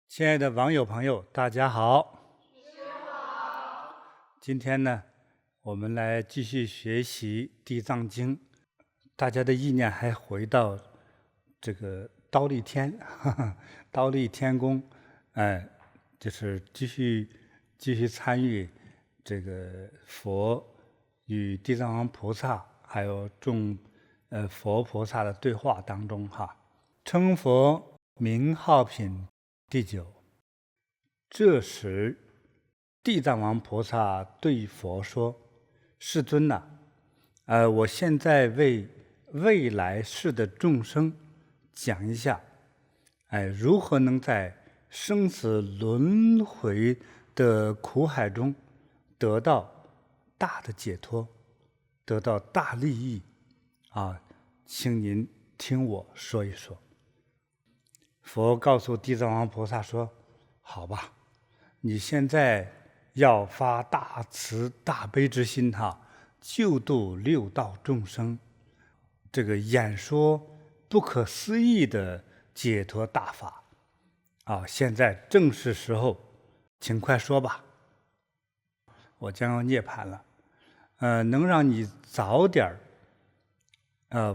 亲爱的网友朋友，大家好！今天呢，我们来继续学习《地藏经》。大家的意念还回到这个忉利天，忉利天宫，就是继续参与这个佛与地藏王菩萨还有众佛菩萨的对话当中哈。称佛名号品第9。这时，地藏王菩萨对佛说：“世尊呐，我现在为未来世的众生讲一下，如何能在生死轮回的苦海中得到大的解脱，得到大利益啊，请您听我说一说。”佛告诉地藏王菩萨说：“好吧，你现在要发大慈大悲之心哈，救度六道众生，这个演说不可思议的解脱大法啊！现在正是时候，请快说吧。我将要涅槃了，能让你早点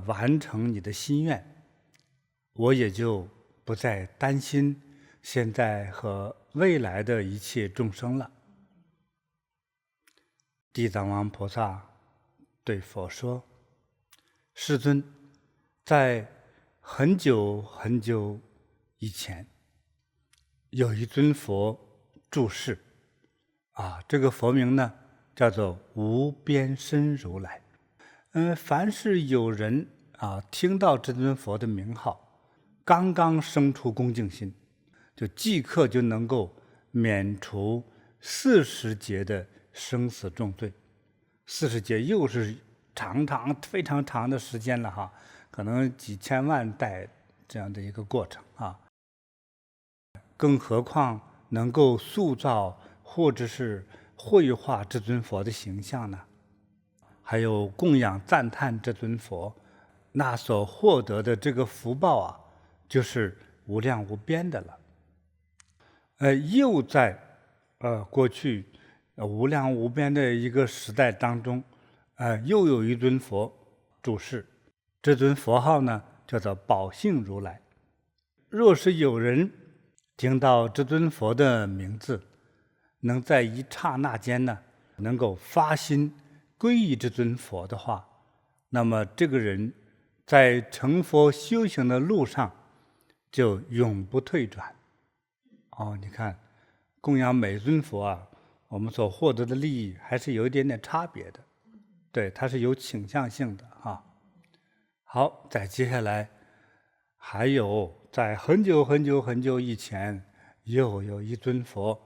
完成你的心愿，我也就不再担心现在和未来的一切众生了。”地藏王菩萨对佛说：“世尊，在很久很久以前，有一尊佛住世，这个佛名呢叫做无边身如来。凡是有人听到这尊佛的名号，刚刚生出恭敬心，就即刻就能够免除40劫的生死重罪。40劫又是非常长的时间了哈，可能几千万代这样的一个过程啊。更何况能够塑造或者是绘画这尊佛的形象呢？还有供养赞叹这尊佛，那所获得的这个福报就是无量无边的了。又在过去无量无边的一个时代当中，又有一尊佛住世，这尊佛号呢叫做宝性如来。若是有人听到这尊佛的名字，能在一刹那间呢，能够发心皈依这尊佛的话，那么这个人在成佛修行的路上就永不退转。你看，供养每尊佛我们所获得的利益还是有一点点差别的，对，它是有倾向性的好，再接下来还有在很久很久很久以前，又有一尊佛，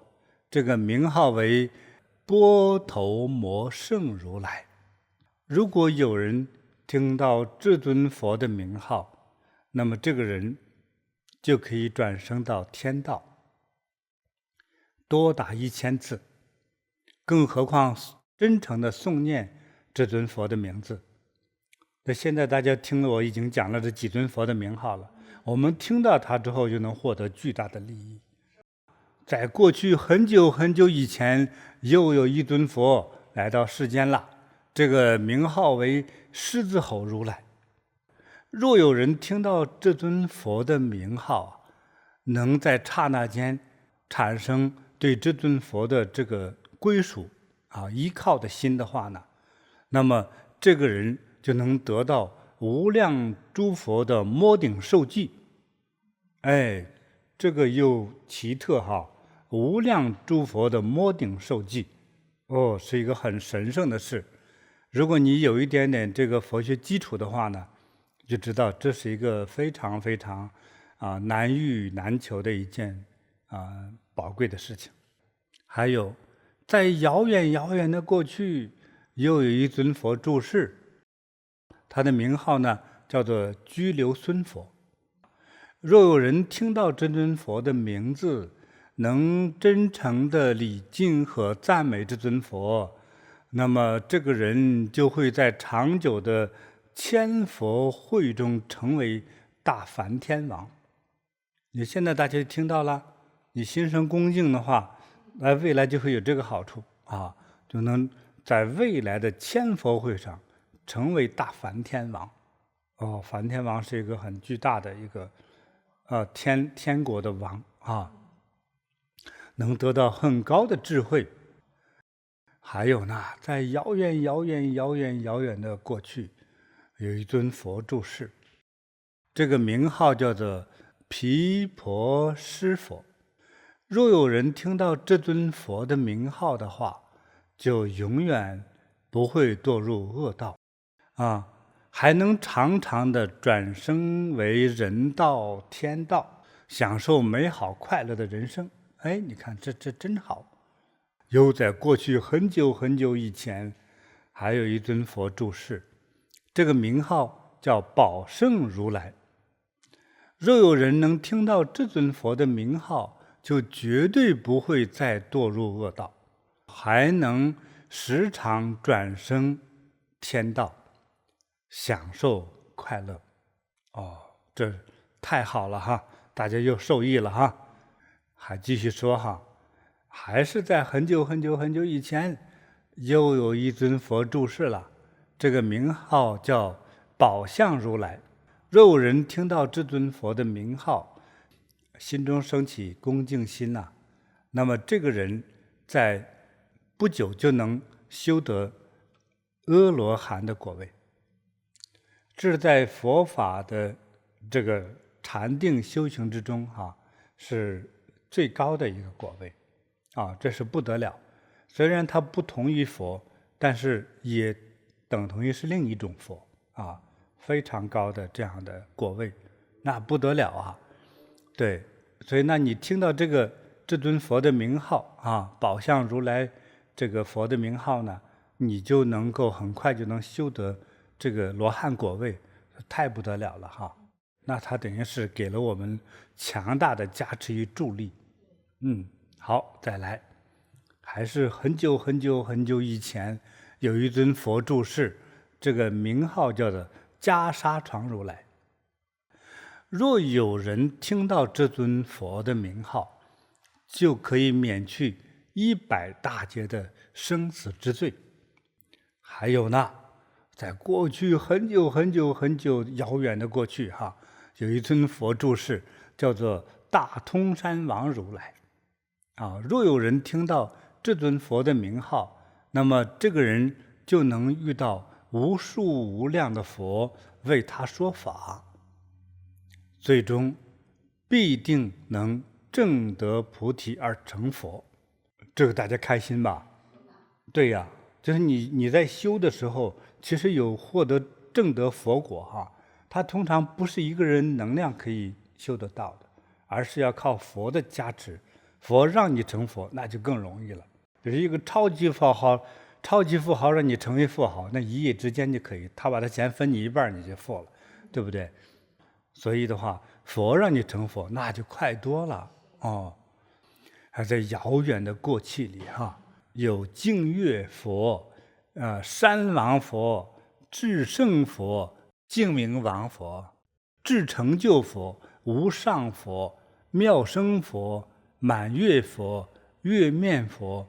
这个名号为波头摩圣如来。如果有人听到这尊佛的名号，那么这个人就可以转生到天道，多达1000次。更何况真诚的诵念这尊佛的名字。那现在大家听了我已经讲了这几尊佛的名号了，我们听到它之后就能获得巨大的利益。在过去很久很久以前，又有一尊佛来到世间了，这个名号为狮子吼如来。若有人听到这尊佛的名号，能在刹那间产生对这尊佛的这个归属依靠的心的话呢，那么这个人就能得到无量诸佛的摸顶受记。这个又奇特无量诸佛的摸顶受记是一个很神圣的事。如果你有一点点这个佛学基础的话呢，就知道这是一个非常非常难遇难求的一件宝贵的事情。还有在遥远遥远的过去，又有一尊佛住世，他的名号呢叫做居留孙佛。若有人听到这尊佛的名字，能真诚的礼敬和赞美这尊佛，那么这个人就会在长久的千佛会中成为大梵天王。你现在大家听到了，你心生恭敬的话，未来就会有这个好处啊，就能在未来的千佛会上成为大梵天王。梵天王是一个很巨大的一个天国的王啊，能得到很高的智慧。还有呢，在遥远的过去，有一尊佛住世，这个名号叫做毗婆尸佛。若有人听到这尊佛的名号的话，就永远不会堕入恶道啊，还能常常的转生为人道、天道，享受美好快乐的人生。哎，你看这真好。又在过去很久以前，还有一尊佛住世，这个名号叫宝胜如来。若有人能听到这尊佛的名号，就绝对不会再堕入恶道，还能时常转生天道，享受快乐。这太好了哈，大家又受益了哈。还继续说哈，还是在很久以前，又有一尊佛住世了，这个名号叫宝相如来。若有人听到这尊佛的名号，心中升起恭敬心呐，那么这个人在不久就能修得阿罗汉的果位。这是在佛法的这个禅定修行之中是最高的一个果位这是不得了。虽然它不同于佛，但是也等同于是另一种佛非常高的这样的果位，那不得了对，所以那你听到这尊佛的名号宝相如来这个佛的名号呢，你就能够很快就能修得这个罗汉果位，太不得了了那它等于是给了我们强大的加持与助力。好，再来，还是很久以前，有一尊佛住世，这个名号叫做袈裟床如来。若有人听到这尊佛的名号，就可以免去100大劫的生死之罪。还有呢，在过去很久遥远的过去有一尊佛住世，叫做大通山王如来若有人听到这尊佛的名号，那么这个人就能遇到无数无量的佛为他说法，最终必定能证得菩提而成佛。这个大家开心吧？对呀，就是你在修的时候，其实有获得证得佛果它通常不是一个人能量可以修得到的，而是要靠佛的加持。佛让你成佛，那就更容易了。比如一个超级富豪让你成为富豪，那一夜之间就可以，他把他钱分你一半，你就富了，对不对？所以的话，佛让你成佛，那就快多了还在遥远的过去里有净月佛、山王佛、至圣佛、净明王佛、至成就佛、无上佛、妙生佛、满月佛、月面佛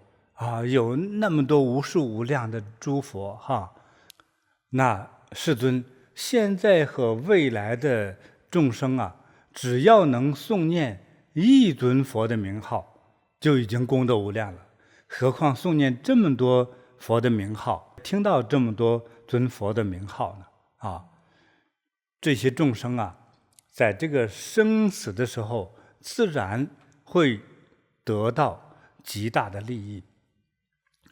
有那么多无数无量的诸佛那世尊，现在和未来的众生只要能诵念一尊佛的名号，就已经功德无量了。何况诵念这么多佛的名号，听到这么多尊佛的名号呢这些众生在这个生死的时候，自然会得到极大的利益，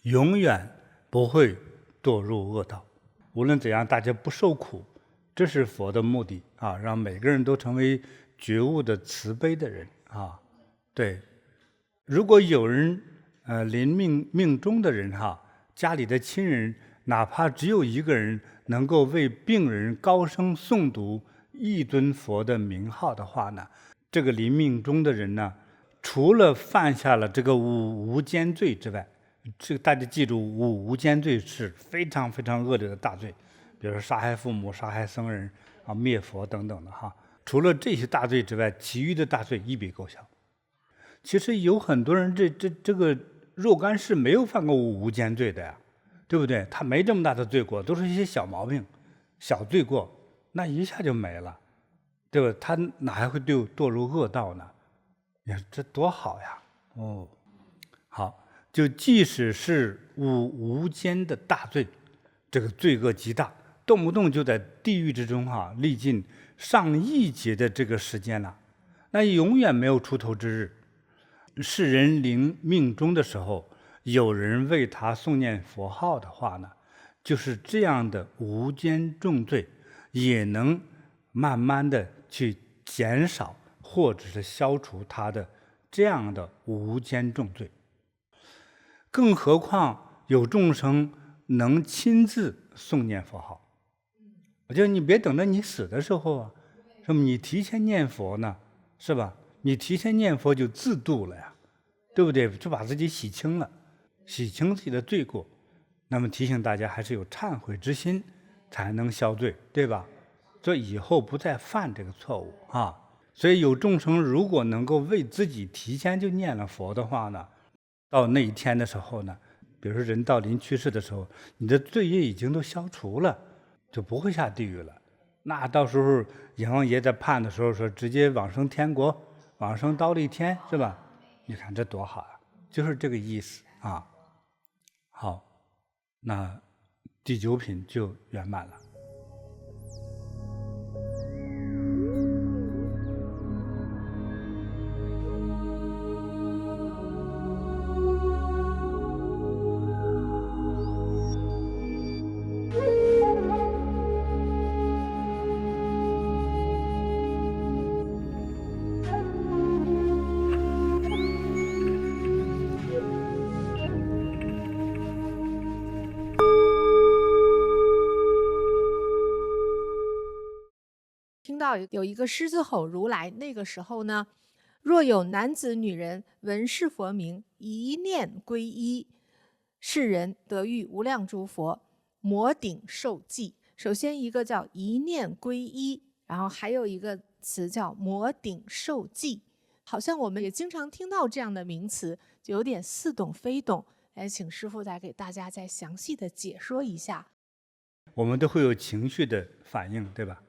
永远不会堕入恶道。无论怎样，大家不受苦，这是佛的目的让每个人都成为觉悟的慈悲的人对，如果有人临命终的人家里的亲人哪怕只有一个人能够为病人高声诵读一尊佛的名号的话呢，这个临命终的人呢，除了犯下了这个五无间罪之外，这个大家记住，五无间罪是非常恶劣的大罪，比如说杀害父母、杀害僧人灭佛等等的除了这些大罪之外，其余的大罪一笔勾销。其实有很多人这个若干世没有犯过无间罪的呀，对不对？他没这么大的罪过，都是一些小毛病、小罪过，那一下就没了，对吧？他哪还会堕入恶道呢？你看这多好呀！哦，好，就即使是无间的大罪，这个罪恶极大，动不动就在地狱之中历尽上亿劫的这个时间了，那永远没有出头之日。是人临命终的时候，有人为他诵念佛号的话呢，就是这样的无间重罪，也能慢慢的去减少或者是消除他的这样的无间重罪。更何况有众生能亲自诵念佛号，我觉得你别等到你死的时候是吧？你提前念佛呢，是吧？你提前念佛就自度了呀，对不对？就把自己洗清了，洗清自己的罪过。那么提醒大家，还是有忏悔之心才能消罪，对吧？所以以后不再犯这个错误所以有众生如果能够为自己提前就念了佛的话呢，到那一天的时候呢，比如说人到临去世的时候，你的罪业已经都消除了，就不会下地狱了。那到时候阎王爷在判的时候说，直接往生天国，往生忉利天，是吧？你看这多好啊，就是这个意思好，那第9品就圆满了。听到有一个狮子吼如来，那个时候呢，若有男子女人闻是佛名，一念皈依，是人得遇无量诸佛，摩顶受记。首先一个叫一念皈依，然后还有一个词叫摩顶受记，好像我们也经常听到这样的名词，就有点似懂非懂。来，请师父再给大家再详细的解说一下。我们都会有情绪的反应，对吧？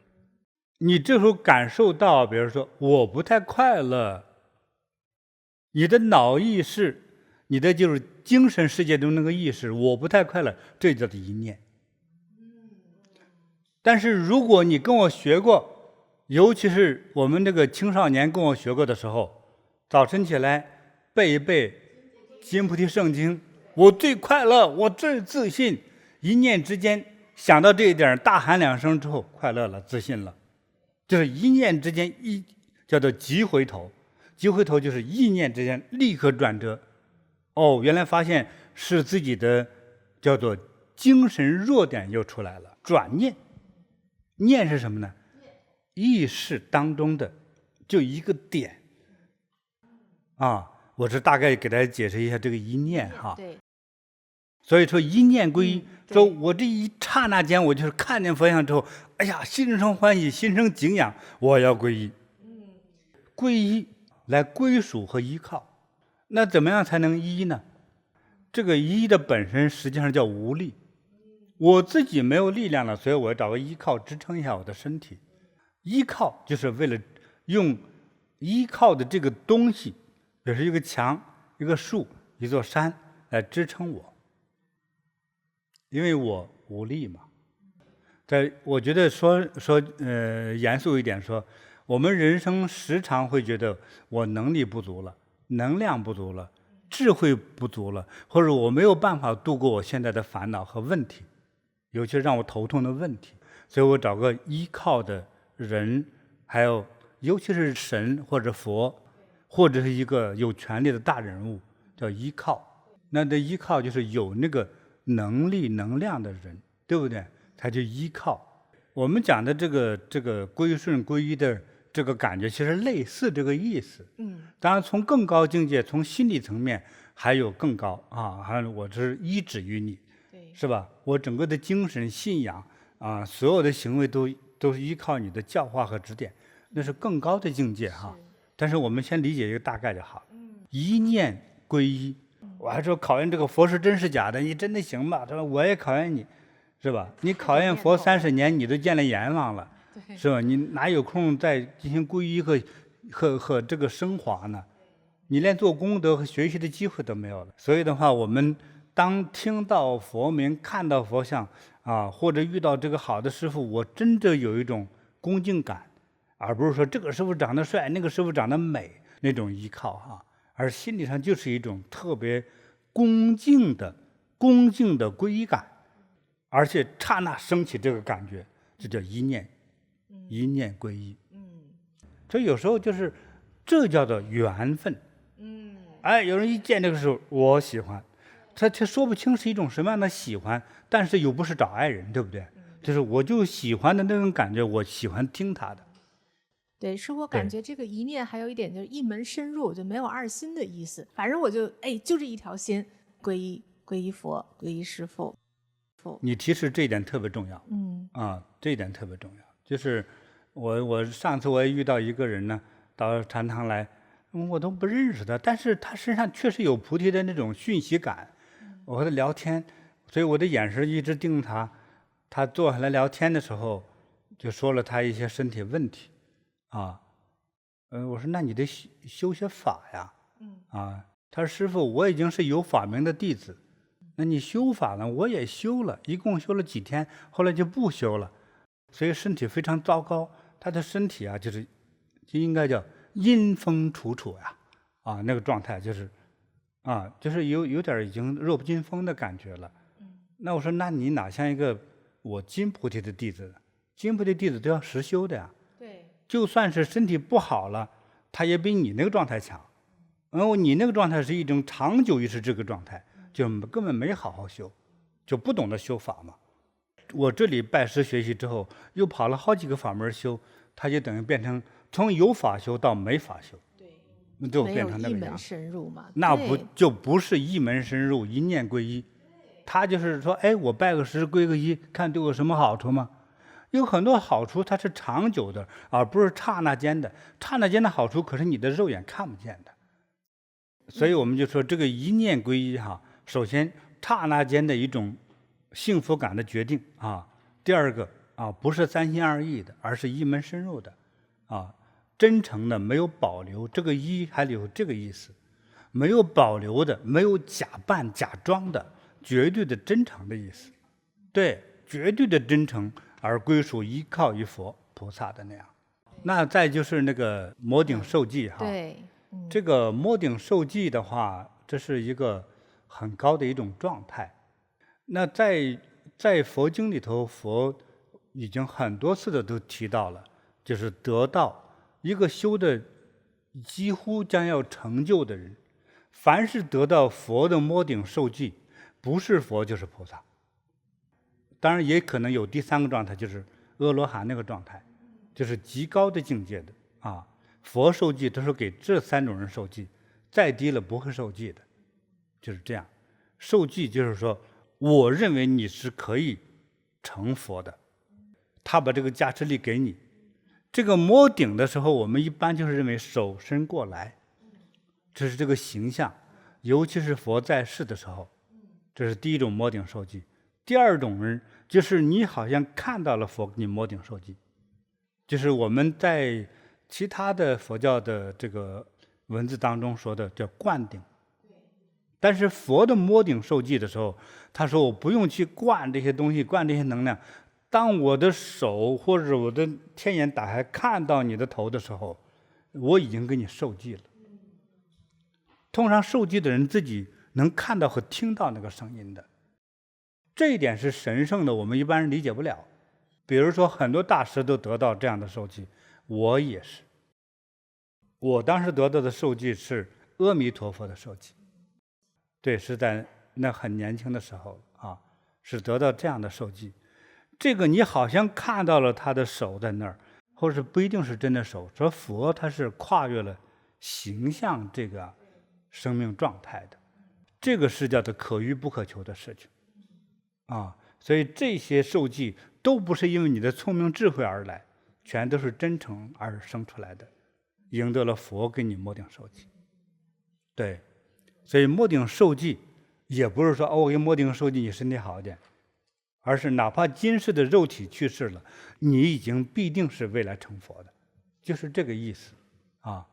你这时候感受到，比如说我不太快乐，你的脑意识，你的就是精神世界中那个意识，我不太快乐，这叫做一念。但是如果你跟我学过，尤其是我们这个青少年跟我学过的时候，早晨起来背一背金菩提圣经，我最快乐，我最自信，一念之间想到这一点，大喊2声之后，快乐了，自信了。就是一念之间叫做急回头，急回头就是一念之间立刻转折。原来发现是自己的叫做精神弱点又出来了，转念。念是什么呢？意识当中的就一个点我是大概给大家解释一下这个一念对。所以说一念皈依，说我这一刹那间，我就是看见佛像之后，哎呀，心生欢喜，心生敬仰，我要皈依。皈依来归属和依靠，那怎么样才能依呢？这个依的本身实际上叫无力，我自己没有力量了，所以我要找个依靠支撑一下我的身体。依靠就是为了用依靠的这个东西，比如说一个墙、一个树、一座山来支撑我。因为我无力嘛，我觉得说严肃一点说，我们人生时常会觉得我能力不足了，能量不足了，智慧不足了，或者我没有办法度过我现在的烦恼和问题，尤其是让我头痛的问题，所以我找个依靠的人，还有尤其是神或者佛，或者是一个有权力的大人物，叫依靠。那的依靠就是有那个能力能量的人，对不对？才去依靠。我们讲的这个归顺皈依的这个感觉，其实类似这个意思。当然从更高境界，从心理层面还有更高还有我是依止于你，是吧？我整个的精神信仰所有的行为都是依靠你的教化和指点，那是更高的境界但是我们先理解一个大概就好。一念归一。我还说考验这个佛是真是假的，你真的行吗？他说我也考验你，是吧？你考验佛30年，你都见了阎王了，是吧？你哪有空再进行皈依和这个升华呢？你连做功德和学习的机会都没有了。所以的话，我们当听到佛名、看到佛像啊，或者遇到这个好的师傅，我真的有一种恭敬感，而不是说这个师傅长得帅，那个师傅长得美那种依靠哈，而心理上就是一种特别恭敬的皈依感，而且刹那升起这个感觉，这叫一念皈依。所以有时候就是这叫做缘分。哎，有人一见这个时候，我喜欢，他说不清是一种什么样的喜欢，但是又不是找爱人，对不对？就是我就喜欢的那种感觉，我喜欢听他的。对，是我感觉这个一念还有一点就是一门深入，就没有二心的意思。反正我就就这一条心，皈依佛，皈依师父。你提示这一点特别重要。这一点特别重要。就是我上次我也遇到一个人呢，到禅堂来。我都不认识他，但是他身上确实有菩提的那种讯息感。我和他聊天，所以我的眼神一直盯着他。他坐下来聊天的时候，就说了他一些身体问题。我说那你得修些法呀。他说师父，我已经是有法名的弟子，那你修法呢？我也修了，一共修了几天，后来就不修了，所以身体非常糟糕。他的身体啊，就应该叫阴风楚楚呀，那个状态就是有点已经弱不禁风的感觉了。那我说，那你哪像一个我金菩提的弟子？金菩提弟子都要实修的呀。对，就算是身体不好了，他也比你那个状态强。你那个状态是一种长久一直这个状态，就根本没好好修，就不懂得修法嘛。我这里拜师学习之后，又跑了好几个法门修，他就等于变成从有法修到没法修，对，就变成那个样。没有一门深入嘛？那不是一门深入，一念皈依。他就是说，我拜个师皈个依，看对我什么好处吗？有很多好处，它是长久的，而不是刹那间的。刹那间的好处，可是你的肉眼看不见的。所以我们就说，这个一念皈依首先刹那间的一种幸福感的决定第二个不是三心二意的，而是一门深入的真诚的，没有保留。这个一还有这个意思，没有保留的，没有假扮假装的，绝对的真诚的意思。对，绝对的真诚而归属依靠于佛菩萨的那样。那再就是那个摩顶受记对，这个摩顶受记的话，这是一个很高的一种状态。那在佛经里头，佛已经很多次的都提到了，就是得到一个修的几乎将要成就的人，凡是得到佛的摩顶受记，不是佛就是菩萨。当然也可能有第三个状态，就是阿罗汉那个状态，就是极高的境界的佛受记都是给这三种人受记，再低了不会受记的，就是这样。受记就是说，我认为你是可以成佛的，他把这个加持力给你。这个摸顶的时候，我们一般就是认为手伸过来，这是这个形象，尤其是佛在世的时候，这是第一种摸顶受记。第二种人就是你好像看到了佛给你摸顶受记，就是我们在其他的佛教的这个文字当中说的叫灌顶。但是佛的摸顶受记的时候，他说我不用去灌这些东西，灌这些能量，当我的手或者我的天眼打开看到你的头的时候，我已经给你受记了。通常受记的人自己能看到和听到那个声音的，这一点是神圣的，我们一般人理解不了。比如说很多大师都得到这样的受记，我也是。我当时得到的受记是阿弥陀佛的受记，对，是在那很年轻的时候是得到这样的受记。这个你好像看到了他的手在那儿，或者不一定是真的手。说佛他是跨越了形象这个生命状态的，这个是叫做可遇不可求的事情所以这些受记都不是因为你的聪明智慧而来，全都是真诚而生出来的，赢得了佛给你摸顶受记。对，所以摸顶受记也不是说我给摸顶受记你身体好一点，而是哪怕今世的肉体去世了，你已经必定是未来成佛的，就是这个意思啊。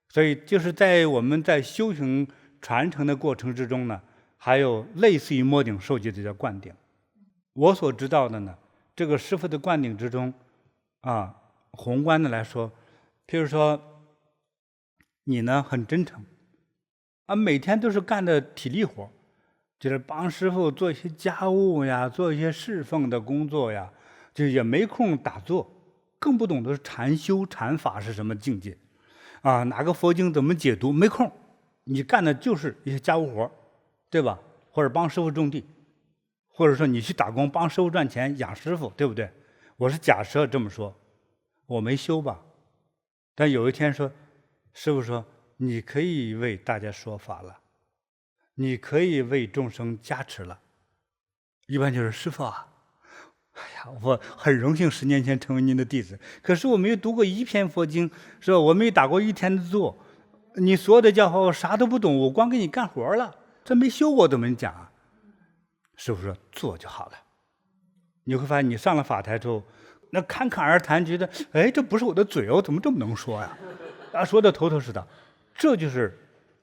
所以就是在我们在修行传承的过程之中呢，还有类似于摸顶受记的叫灌顶。我所知道的呢，这个师父的灌顶之中啊，宏观的来说，譬如说你呢很真诚啊，每天都是干的体力活，就是帮师父做一些家务呀，做一些侍奉的工作呀，就也没空打坐，更不懂得禅修禅法是什么境界啊，哪个佛经怎么解读没空，你干的就是一些家务活，对吧？或者帮师父种地，或者说你去打工帮师父赚钱养师父，对不对？我是假设这么说，我没修吧，但有一天说，师父说你可以为大家说法了，你可以为众生加持了。一般就是师父啊，哎呀，我很荣幸10年前成为您的弟子，可是我没有读过一篇佛经，是吧？我没有打过一天的坐，你所有的教法我啥都不懂，我光给你干活了，这没修过怎么讲啊？师父说做就好了。你会发现你上了法台之后，那侃侃而谈，觉得哎，这不是我的嘴哦，怎么这么能说呀？啊，说的头头是道。这就是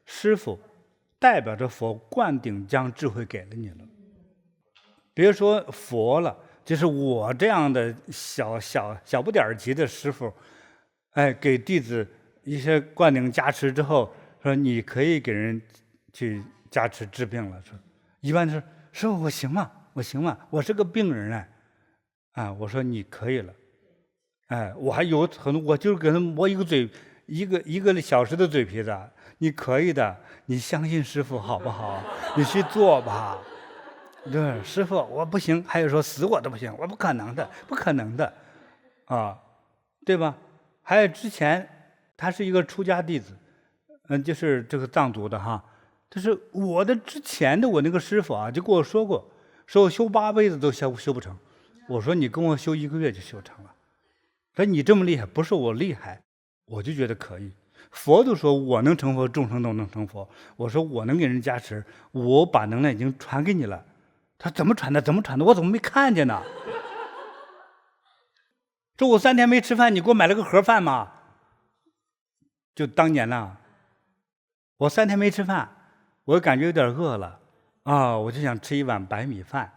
师父代表着佛灌顶将智慧给了你了。别说佛了，就是我这样的小不点儿级的师父，哎，给弟子一些灌顶加持之后，说你可以给人去加持治病了。说一般是师父我行吗？我行吗？我是个病人哎，啊，我说你可以了，哎，我还有很多，我就是给他磨一个嘴，一个小时的嘴皮子，你可以的，你相信师父好不好？你去做吧。对，师父我不行，还有说死我都不行，我不可能的，不可能的，啊，对吧？还有之前他是一个出家弟子，就是这个藏族的哈，就是我的之前的我那个师父啊，就跟我说过，说我修8辈子都修不成，我说你跟我修1个月就修成了，说你这么厉害，不是我厉害，我就觉得可以。佛都说我能成佛，众生都能成佛，我说我能给人加持，我把能量已经传给你了。他怎么传的？怎么传的？我怎么没看见呢？周5 3天没吃饭，你给我买了个盒饭吗？就当年呢，我3天没吃饭，我感觉有点饿了啊，我就想吃一碗白米饭。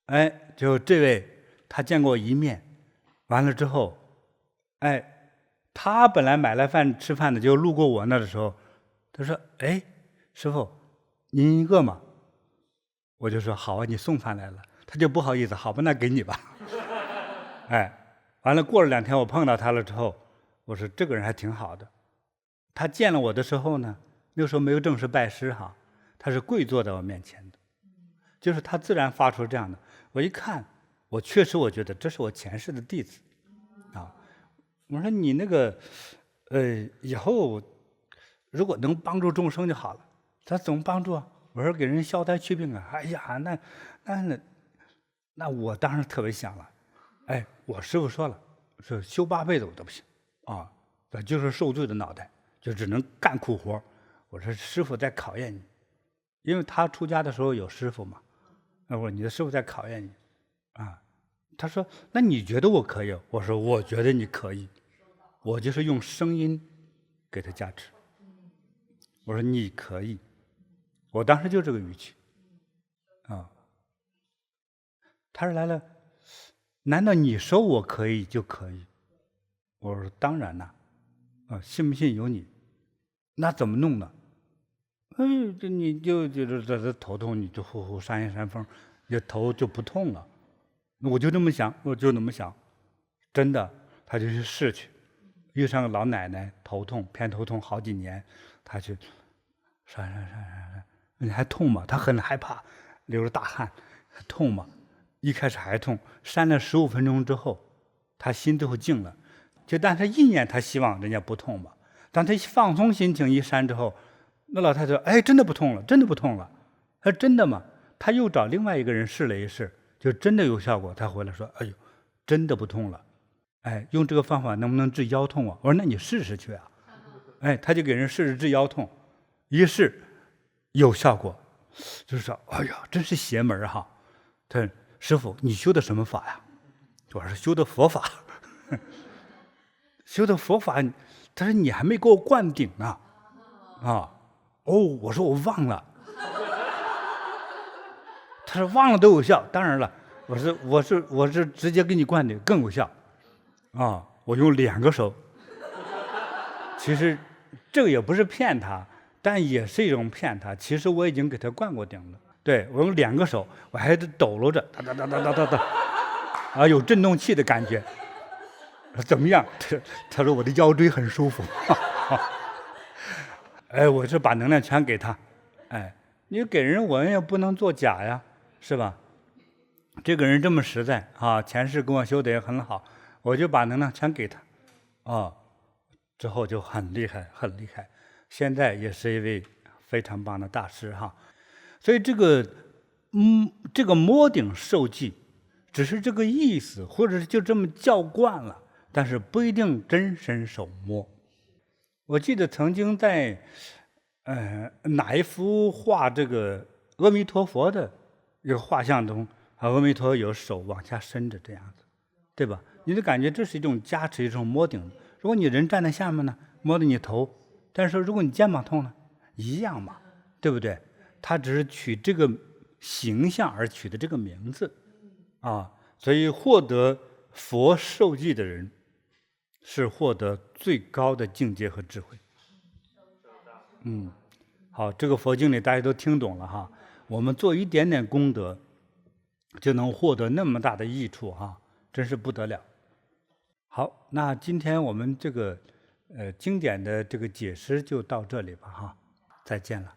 哎，就这位他见过我一面，完了之后，哎，他本来买来饭吃饭的，就路过我那的时候，他说：“哎，师父，您饿吗？”我就说好啊，你送饭来了，他就不好意思，好吧，那给你吧。哎，完了过了2天，我碰到他了之后，我说这个人还挺好的。他见了我的时候呢，那个时候没有正式拜师哈，他是跪坐在我面前的，就是他自然发出这样的。我一看，我确实我觉得这是我前世的弟子啊。我说你那个以后如果能帮助众生就好了。他怎么帮助啊？我说给人消灾祛病啊！哎呀，那我当然特别想了。哎，我师父说了，说修8辈子我都不行啊，就是受罪的脑袋，就只能干苦活。我说师父在考验你，因为他出家的时候有师父嘛。我说你的师父在考验你啊。他说那你觉得我可以？我说我觉得你可以，我就是用声音给他加持。我说你可以。我当时就这个语气，啊，他说来了，难道你说我可以就可以？我说当然啦，信不信由你。那怎么弄呢？这你就是这头痛，你就呼呼扇一扇风，你头就不痛了。我就这么想，真的，他就去试去，遇上个老奶奶头痛，偏头痛好几年，他去扇。你还痛吗？他很害怕，流着大汗，痛吗？一开始还痛，扇了15分钟之后，他心最后静了。但是意念他希望人家不痛嘛。当他放松心情一扇之后，那老太太说：“哎，真的不痛了，真的不痛了。”他说：“真的吗？”他又找另外一个人试了一试，就真的有效果。他回来说：“哎呦，真的不痛了。哎，用这个方法能不能治腰痛啊？”我说：“那你试试去啊。”哎，他就给人试治腰痛。于是有效果，就是说，哎呀，真是邪门哈！他说师傅，你修的什么法呀？我说修的佛法。修的佛法，他说你还没给我灌顶呢。啊，哦，我说我忘了。他说忘了都有效，当然了，我是直接给你灌顶更有效。啊，我用2个手。其实这个也不是骗他，但也是一种骗他。其实我已经给他灌过顶了。对，我用2个手，我还得抖搂着，哒哒哒哒哒哒哒，啊，有振动器的感觉。怎么样？他说我的腰椎很舒服。哎，我是把能量全给他。哎，你给人我也不能作假呀，是吧？这个人这么实在啊，前世跟我修的也很好，我就把能量全给他。啊，之后就很厉害，很厉害。现在也是一位非常棒的大师哈。所以这个摸顶受记，只是这个意思，或者是就这么叫惯了，但是不一定真身手摸。我记得曾经在哪一幅画这个阿弥陀佛的一个画像中，阿弥陀有手往下伸着这样子，对吧？你就感觉这是一种加持，一种摸顶。如果你人站在下面呢，摸着你头，但是说如果你肩膀痛呢，一样嘛，对不对？他只是取这个形象而取的这个名字啊，所以获得佛受记的人是获得最高的境界和智慧。好，这个佛经里大家都听懂了哈。我们做一点点功德，就能获得那么大的益处哈，真是不得了。好，那今天我们这个经典的这个解释就到这里吧哈，再见了。